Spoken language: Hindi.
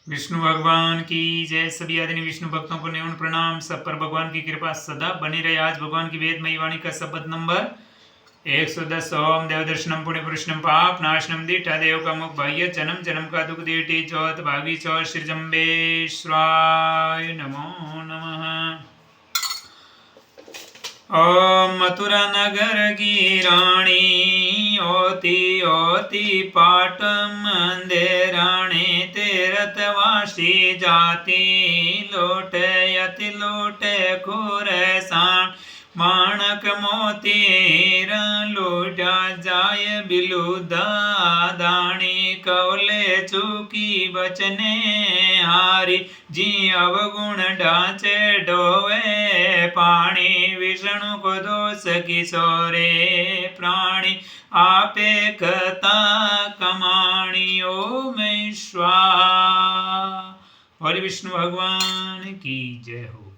विष्णु भगवान की जय। सभी आदरणीय विष्णु भक्तों को निवन प्रणाम। सब पर भगवान की कृपा सदा बनी रहे। आज भगवान की वेदमयी वाणी का शब्द नंबर 110। ओम देवदर्शनम पुण्य पुरुषनम पाप नाशनम दीठा देव का मुख बाह्य जन्म जन्म का दुख दीठी चौथ भागी चौथ श्रीजम्बेश्वराय नमो नमः। ओम मथुरा नगर की रानी ओती ओती पाट मंदिराणी तीर्थवासी जाती लोटे यति लोटे खुरसान माणक मोतीर लूटा जाय बिलु दादाणी कौले चूकी बचने हारी जी अवगुण ढांचे डोवे पाणी विष्णु को दोष किशोरे प्राणी आपे कथा कमाणी ओम स्वाहा। और विष्णु भगवान की जय हो।